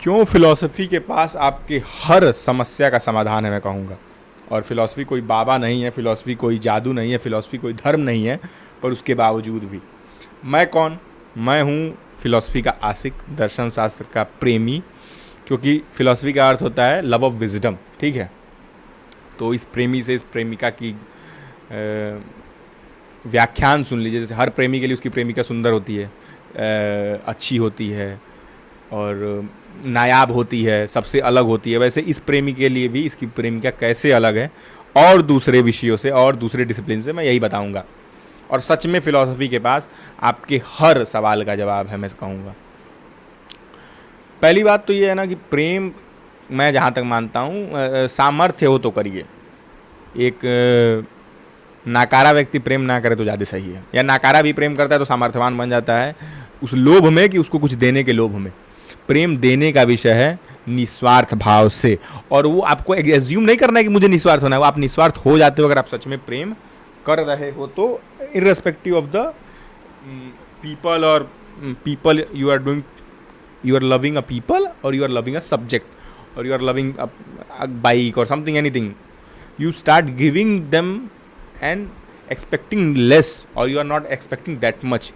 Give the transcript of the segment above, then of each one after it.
क्यों फिलॉसफी के पास आपके हर समस्या का समाधान है, मैं कहूँगा। और फिलॉसफी कोई बाबा नहीं है, फिलॉसफी कोई जादू नहीं है, फिलॉसफी कोई धर्म नहीं है, पर उसके बावजूद भी मैं कौन, मैं हूँ फिलॉसफी का आशिक, दर्शन शास्त्र का प्रेमी। क्योंकि फिलॉसफी का अर्थ होता है लव ऑफ विजडम, ठीक है। तो इस प्रेमी से इस प्रेमिका की व्याख्यान सुन लीजिए। जैसे हर प्रेमी के लिए उसकी प्रेमिका सुंदर होती है, अच्छी होती है और नायाब होती है, सबसे अलग होती है, वैसे इस प्रेमी के लिए भी इसकी प्रेमिका कैसे अलग है और दूसरे विषयों से और दूसरे डिसिप्लिन से, मैं यही बताऊंगा। और सच में फिलॉसफी के पास आपके हर सवाल का जवाब है, मैं कहूँगा। पहली बात तो ये है ना कि प्रेम, मैं जहाँ तक मानता हूँ, सामर्थ्य हो तो करिए। एक नाकारा व्यक्ति प्रेम ना करे तो ज़्यादा सही है, या नाकारा भी प्रेम करता है तो सामर्थ्यवान बन जाता है उस लोभ में कि उसको कुछ देने के लोभ में। प्रेम देने का विषय है, निस्वार्थ भाव से। और वो आपको एज्यूम नहीं करना है कि मुझे निस्वार्थ होना है, वो आप निस्वार्थ हो जाते हो अगर आप सच में प्रेम कर रहे हो तो, इर्रेस्पेक्टिव ऑफ द पीपल। और people you are doing, you are loving a people or you are loving a subject or you are loving a bike or something, anything. You start giving them and expecting less, or you are not expecting that much,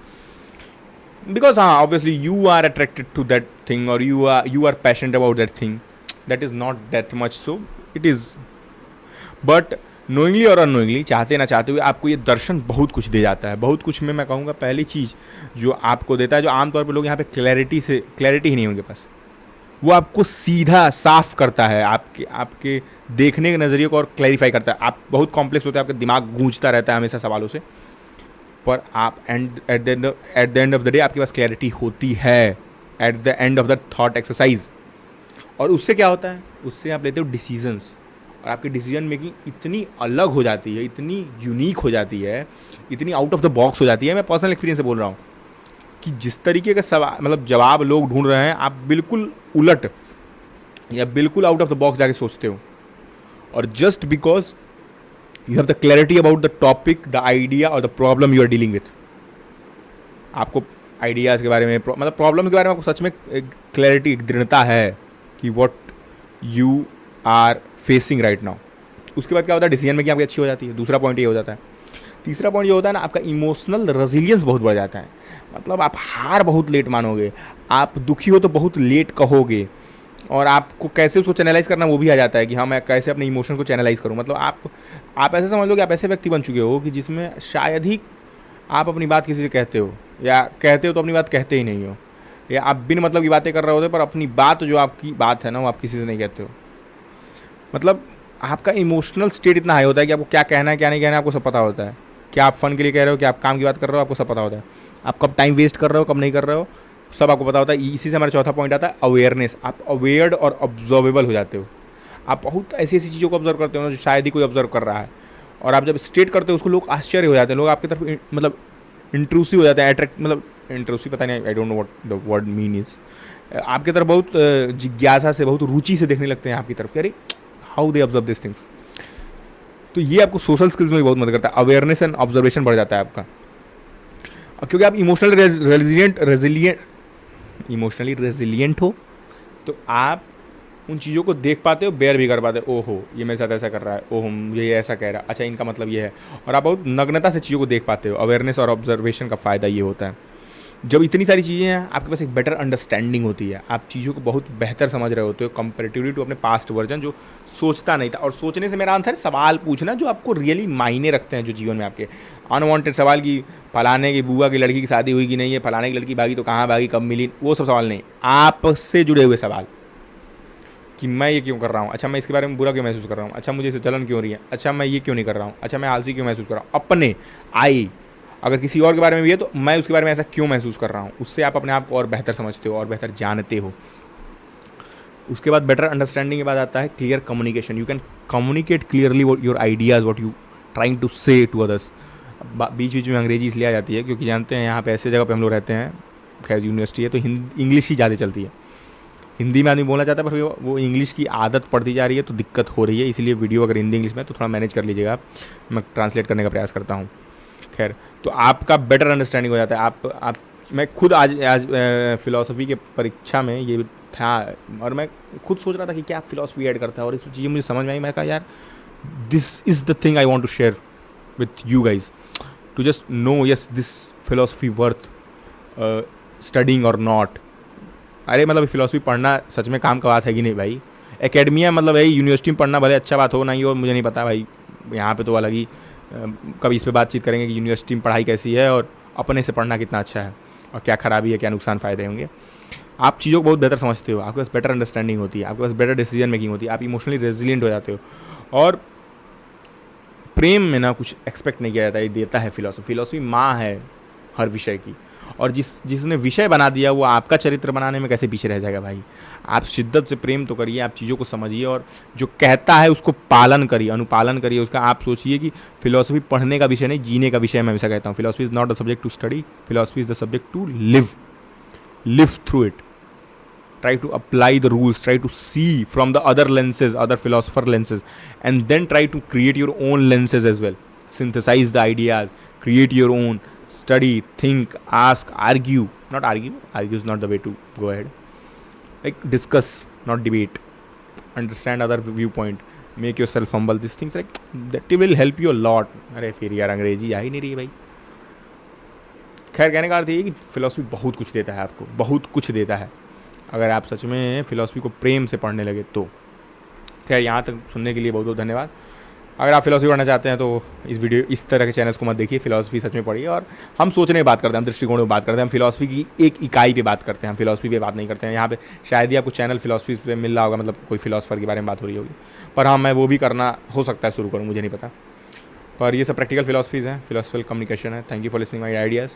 because obviously you are attracted to that thing or you are passionate about that thing. That is not that much, so it is. But knowingly और unknowingly, चाहते ना चाहते हुए, आपको ये दर्शन बहुत कुछ दे जाता है। बहुत कुछ में मैं कहूँगा पहली चीज़ जो आपको देता है, जो आमतौर पर लोग यहाँ पे क्लैरिटी ही नहीं है उनके पास, वो आपको सीधा साफ करता है, आपके देखने के नज़रिए को और क्लैरिफाई करता है। आप बहुत कॉम्प्लेक्स होते हैं, आपका दिमाग गूंजता रहता है हमेशा सवालों से, पर आप at the end of the day आपके पास क्लैरिटी होती है, at the end of the thought exercise. और उससे क्या होता है, उससे आप लेते हो डिसीजंस, और आपकी डिसीजन मेकिंग इतनी अलग हो जाती है, इतनी यूनिक हो जाती है, इतनी आउट ऑफ द बॉक्स हो जाती है। मैं पर्सनल एक्सपीरियंस से बोल रहा हूँ कि जिस तरीके का सवाल, मतलब जवाब लोग ढूंढ रहे हैं, आप बिल्कुल उलट या बिल्कुल आउट ऑफ द बॉक्स जाके सोचते हो। और just because you have the clarity about the topic, the idea और the problem you are dealing with, आपको आइडियाज़ के बारे में, मतलब प्रॉब्लम के बारे में आपको सच में क्लैरिटी, दृढ़ता है कि what you are facing right now. उसके बाद क्या होता है, डिसीजन मेकिंग आपकी अच्छी हो जाती है। दूसरा पॉइंट ये हो जाता है। तीसरा पॉइंट ये होता है ना, आपका इमोशनल रेजिलियंस बहुत बढ़ जाता है। मतलब आप हार बहुत लेट मानोगे, आप दुखी हो तो बहुत लेट कहोगे, और आपको कैसे उसको चैनलाइज करना वो भी आ जाता है कि हाँ मैं कैसे अपने इमोशन को चैनलाइज करूँ। मतलब आप ऐसे समझ लो कि आप ऐसे व्यक्ति बन चुके हो कि जिसमें शायद ही आप अपनी बात किसी से कहते हो, या कहते हो तो अपनी बात कहते ही नहीं हो, या आप बिन मतलब की बातें कर रहे होते पर अपनी बात, जो आपकी बात है ना, वो आप किसी से नहीं कहते हो। मतलब आपका इमोशनल स्टेट इतना हाई होता है कि आपको क्या कहना है क्या नहीं कहना है आपको सब पता होता है। क्या आप फन के लिए कह रहे हो, क्या आप काम की बात कर रहे हो, आपको सब पता होता है। आप कब टाइम वेस्ट कर रहे हो, कब नहीं कर रहे हो, सब आपको पता होता है। इसी से हमारा चौथा पॉइंट आता है अवेयरनेस। आप अवेयर्ड और ऑब्जर्वेबल हो जाते हो। आप बहुत ऐसी ऐसी चीज़ों को ऑब्जर्व करते हो ना जो शायद ही कोई ऑब्जर्व कर रहा है, और आप जब स्टेट करते हो उसको लोग आश्चर्य हो जाते हैं, लोग आपकी तरफ मतलब इंट्रूसिव हो जाते हैं, अट्रैक्ट, मतलब इंट्रूसिव पता नहीं, I don't know what the word mean is, आपकी तरफ बहुत जिज्ञासा से, बहुत रुचि से देखने लगते हैं आपकी तरफ कि अरे how they observe this things. तो ये आपको सोशल स्किल्स में भी बहुत मदद करता है। अवेयरनेस एंड ऑब्जर्वेशन बढ़ जाता है आपका, क्योंकि आप इमोशनली रेजिलिएंट हो, तो आप उन चीज़ों को देख पाते हो, बेयर भी कर पाते हो। ओहो ये मेरे साथ ऐसा कर रहा है, ओहो मुझे ये ऐसा कह रहा है, अच्छा इनका मतलब ये है। और आप बहुत नग्नता से चीज़ों को देख पाते हो। अवेयरनेस और ऑब्जर्वेशन का फ़ायदा ये होता है, जब इतनी सारी चीज़ें हैं आपके पास एक बेटर अंडरस्टैंडिंग होती है, आप चीज़ों को बहुत बेहतर समझ रहे होते हो कंपैरेटिवली टू अपने पास्ट वर्जन जो सोचता नहीं था। और सोचने से मेरा आंसर है सवाल पूछना जो आपको रियली मायने रखते हैं, जो जीवन में आपके अनवांटेड सवाल की फलाने की बुआ की लड़की की शादी हुई कि नहीं है, फलाने की लड़की भागी तो कहाँ भागी, कब मिली, वो सब सवाल नहीं। आपसे जुड़े हुए सवाल कि मैं ये क्यों कर रहा हूँ, अच्छा मैं इसके बारे में बुरा क्यों महसूस कर रहा हूँ, अच्छा मुझे इसे जलन क्यों हो रही है, अच्छा मैं ये क्यों नहीं कर रहा हूँ, अच्छा मैं आलसी क्यों महसूस कर रहा हूँ। अपने अगर किसी और के बारे में भी है तो मैं उसके बारे में ऐसा क्यों महसूस कर रहा हूँ, उससे आप अपने आप को और बेहतर समझते हो और बेहतर जानते हो। उसके बाद बेटर अंडरस्टैंडिंग के बाद आता है clear communication. You can communicate clearly your ideas, what you trying to say to others. बीच बीच में अंग्रेजी इसलिए आ जाती है क्योंकि जानते हैं यहाँ पे ऐसे जगह पे हम लोग रहते हैं, खैर यूनिवर्सिटी है तो इंग्लिश ही ज़्यादा चलती है। हिंदी में आदमी बोलना चाहता है पर वो इंग्लिश की आदत पड़ती जा रही है तो दिक्कत हो रही है। इसलिए वीडियो अगर हिंदी इंग्लिश में तो थोड़ा मैनेज कर लीजिएगा आप, मैं ट्रांसलेट करने का प्रयास करता हूँ। खैर तो आपका बेटर अंडरस्टैंडिंग हो जाता है। मैं खुद आज फिलॉसफी के परीक्षा में ये था, और मैं खुद सोच रहा था कि क्या फिलॉसफी ऐड करता है, और इस चीज़ें मुझे समझ में आई। मैं कहा यार this is the thing I want to share with you guys, to just know yes this philosophy worth studying और नॉट। अरे मतलब फिलॉसफी पढ़ना सच में काम का बात है कि नहीं भाई? एकेडमिया मतलब भाई यूनिवर्सिटी में पढ़ना भले अच्छा बात हो नहीं हो, मुझे नहीं पता भाई, यहाँ पे तो अलग ही कभी इस पे बातचीत करेंगे कि यूनिवर्सिटी में पढ़ाई कैसी है और अपने से पढ़ना कितना अच्छा है, और क्या खराबी है, क्या नुकसान फ़ायदे होंगे। आप चीज़ों को बहुत बेहतर समझते हो, आपके पास बेटर अंडरस्टैंडिंग होती है, आपके पास बेटर डिसीजन मेकिंग होती है, आप इमोशनली रेजिलियंट हो जाते हो। और प्रेम में ना कुछ एक्सपेक्ट नहीं किया जाता, ये देता है फिलॉसफी। फिलॉसफी माँ है हर विषय की, और जिसने विषय बना दिया वो आपका चरित्र बनाने में कैसे पीछे रह जाएगा भाई? आप शिद्दत से प्रेम तो करिए, आप चीज़ों को समझिए, और जो कहता है उसको पालन करिए, अनुपालन करिए उसका। आप सोचिए कि फिलॉसफी पढ़ने का विषय नहीं, जीने का विषय। मैं हमेशा कहता हूँ philosophy is not the subject to study, philosophy is the subject to live through it. Try to apply the rules, try to see from the other lenses, other philosopher lenses, and then try to create your own lenses as well. Synthesize the ideas, create your own, study, think, ask, argue. Not argue, argue is not the way to go ahead. Like discuss, not debate. Understand other viewpoint, make yourself humble. These things like that will help you a lot. अरे फिर यार अंग्रेजी आ ही नहीं रही भाई। खैर कहने का अर्थ ये कि फिलॉसफी बहुत कुछ देता है आपको, बहुत कुछ देता है, अगर आप सच में फिलॉसफी को प्रेम से पढ़ने लगे तो। खैर यहाँ तक सुनने के लिए बहुत बहुत धन्यवाद। अगर आप फिलॉसफी पढ़ना चाहते हैं तो इस तरह के चैनल्स को मत देखिए, फिलॉसफी सच में पढ़िए। और हम सोचने की बात करते हैं, हम दृष्टिकोण में बात करते हैं, हम फिलॉसफी की एक इकाई पे बात करते हैं, हम फिलॉसफी पे बात नहीं करते हैं। यहाँ पे शायद ही आपको चैनल फिलॉसफी पे मिल रहा होगा, मतलब कोई फिलॉसफर के बारे में बात हो रही होगी, पर हाँ मैं वो भी करना हो सकता है शुरू करूँ, मुझे नहीं पता। पर ये सब प्रैक्टिकल फिलॉसफीज़ हैं, फिलॉसफिकल कम्युनिकेशन है। Thank you for listening my ideas,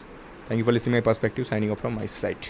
thank you for listening my perspective. Signing off from my site.